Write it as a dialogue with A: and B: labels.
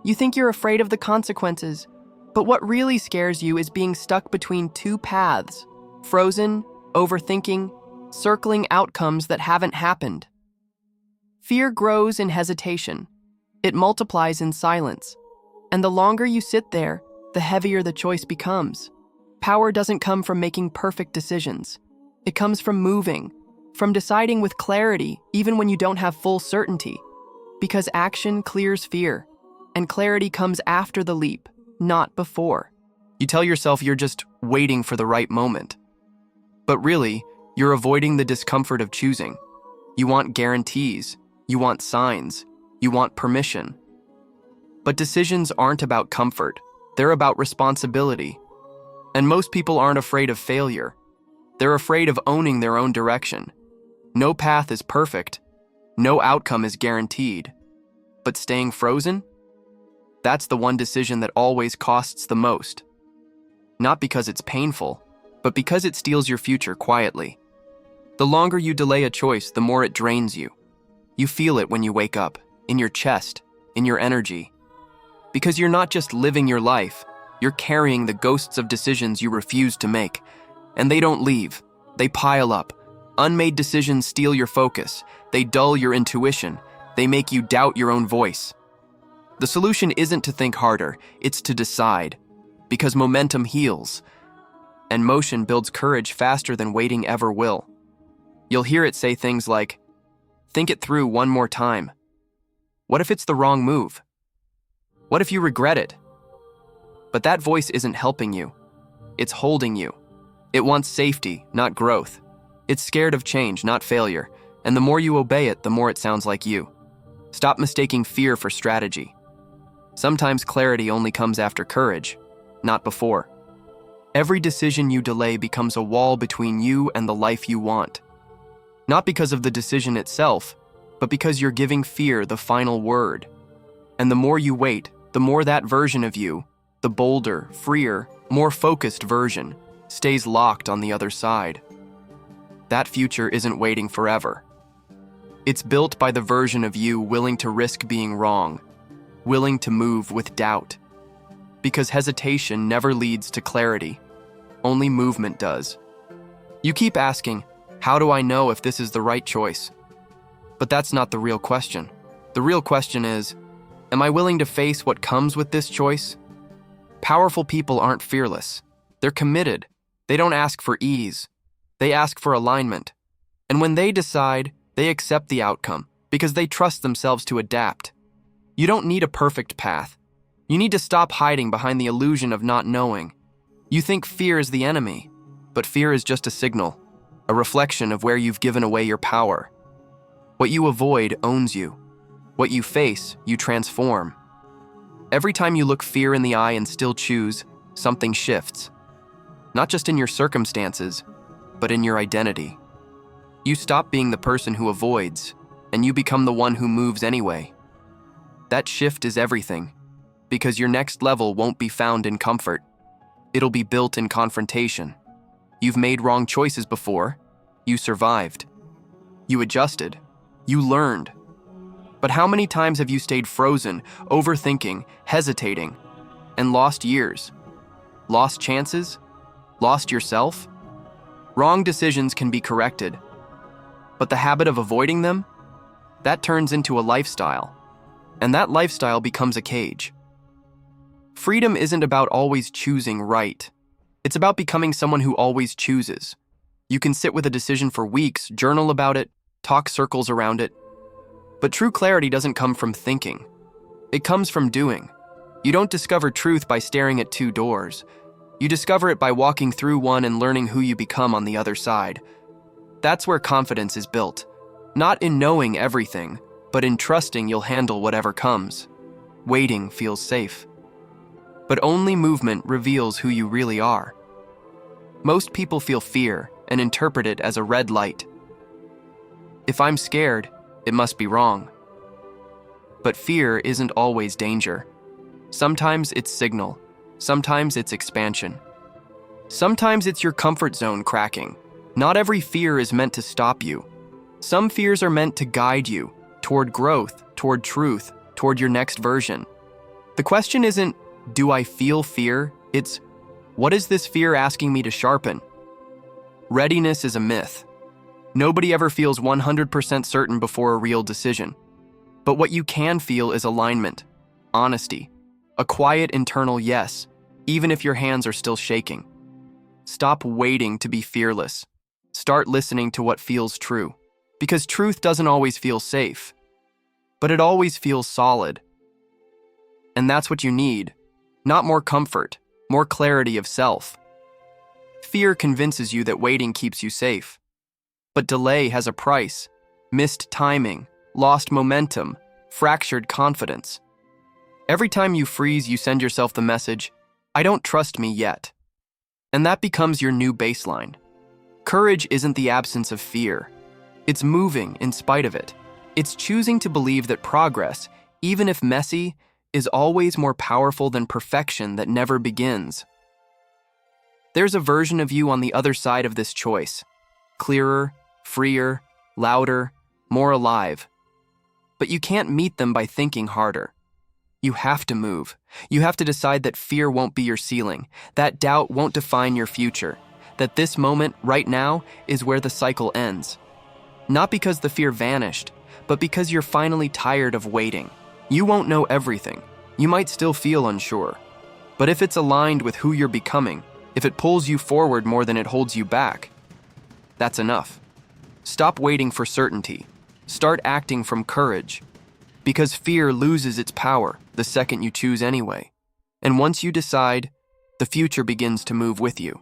A: You think you're afraid of the consequences, but what really scares you is being stuck between two paths, frozen, overthinking, circling outcomes that haven't happened. Fear grows in hesitation. It multiplies in silence. And the longer you sit there, the heavier the choice becomes. Power doesn't come from making perfect decisions. It comes from moving, from deciding with clarity even when you don't have full certainty. Because action clears fear, and clarity comes after the leap, not before. You tell yourself you're just waiting for the right moment. But really, you're avoiding the discomfort of choosing. You want guarantees, you want signs, you want permission. But decisions aren't about comfort, they're about responsibility. And most people aren't afraid of failure. They're afraid of owning their own direction. No path is perfect, no outcome is guaranteed. But staying frozen? That's the one decision that always costs the most. Not because it's painful, but because it steals your future quietly. The longer you delay a choice, the more it drains you. You feel it when you wake up, in your chest, in your energy. Because you're not just living your life, you're carrying the ghosts of decisions you refuse to make. And they don't leave, they pile up. Unmade decisions steal your focus, they dull your intuition, they make you doubt your own voice. The solution isn't to think harder, it's to decide. Because momentum heals, and motion builds courage faster than waiting ever will. You'll hear it say things like, think it through one more time. What if it's the wrong move? What if you regret it? But that voice isn't helping you. It's holding you. It wants safety, not growth. It's scared of change, not failure. And the more you obey it, the more it sounds like you. Stop mistaking fear for strategy. Sometimes clarity only comes after courage, not before. Every decision you delay becomes a wall between you and the life you want. Not because of the decision itself, but because you're giving fear the final word. And the more you wait, the more that version of you, the bolder, freer, more focused version, stays locked on the other side. That future isn't waiting forever. It's built by the version of you willing to risk being wrong, willing to move with doubt. Because hesitation never leads to clarity. Only movement does. You keep asking, how do I know if this is the right choice? But that's not the real question. The real question is, am I willing to face what comes with this choice? Powerful people aren't fearless. They're committed. They don't ask for ease. They ask for alignment. And when they decide, they accept the outcome because they trust themselves to adapt. You don't need a perfect path. You need to stop hiding behind the illusion of not knowing. You think fear is the enemy, but fear is just a signal, a reflection of where you've given away your power. What you avoid owns you. What you face, you transform. Every time you look fear in the eye and still choose, something shifts. Not just in your circumstances, but in your identity. You stop being the person who avoids, and you become the one who moves anyway. That shift is everything, because your next level won't be found in comfort. It'll be built in confrontation. You've made wrong choices before. You survived. You adjusted. You learned. But how many times have you stayed frozen, overthinking, hesitating, and lost years? Lost chances? Lost yourself? Wrong decisions can be corrected, but the habit of avoiding them? That turns into a lifestyle, and that lifestyle becomes a cage. Freedom isn't about always choosing right. It's about becoming someone who always chooses. You can sit with a decision for weeks, journal about it, talk circles around it. But true clarity doesn't come from thinking. It comes from doing. You don't discover truth by staring at two doors. You discover it by walking through one and learning who you become on the other side. That's where confidence is built. Not in knowing everything, but in trusting you'll handle whatever comes. Waiting feels safe. But only movement reveals who you really are. Most people feel fear and interpret it as a red light. If I'm scared, it must be wrong. But fear isn't always danger. Sometimes it's signal. Sometimes it's expansion. Sometimes it's your comfort zone cracking. Not every fear is meant to stop you. Some fears are meant to guide you toward growth, toward truth, toward your next version. The question isn't, do I feel fear? It's, what is this fear asking me to sharpen? Readiness is a myth. Nobody ever feels 100% certain before a real decision. But what you can feel is alignment, honesty, a quiet internal yes, even if your hands are still shaking. Stop waiting to be fearless. Start listening to what feels true. Because truth doesn't always feel safe, but it always feels solid. And that's what you need. Not more comfort, more clarity of self. Fear convinces you that waiting keeps you safe. But delay has a price. Missed timing, lost momentum, fractured confidence. Every time you freeze, you send yourself the message, I don't trust me yet. And that becomes your new baseline. Courage isn't the absence of fear. It's moving in spite of it. It's choosing to believe that progress, even if messy, is always more powerful than perfection that never begins. There's a version of you on the other side of this choice. Clearer, freer, louder, more alive. But you can't meet them by thinking harder. You have to move. You have to decide that fear won't be your ceiling, that doubt won't define your future, that this moment, right now, is where the cycle ends. Not because the fear vanished, but because you're finally tired of waiting. You won't know everything. You might still feel unsure. But if it's aligned with who you're becoming, if it pulls you forward more than it holds you back, that's enough. Stop waiting for certainty. Start acting from courage. Because fear loses its power the second you choose anyway. And once you decide, the future begins to move with you.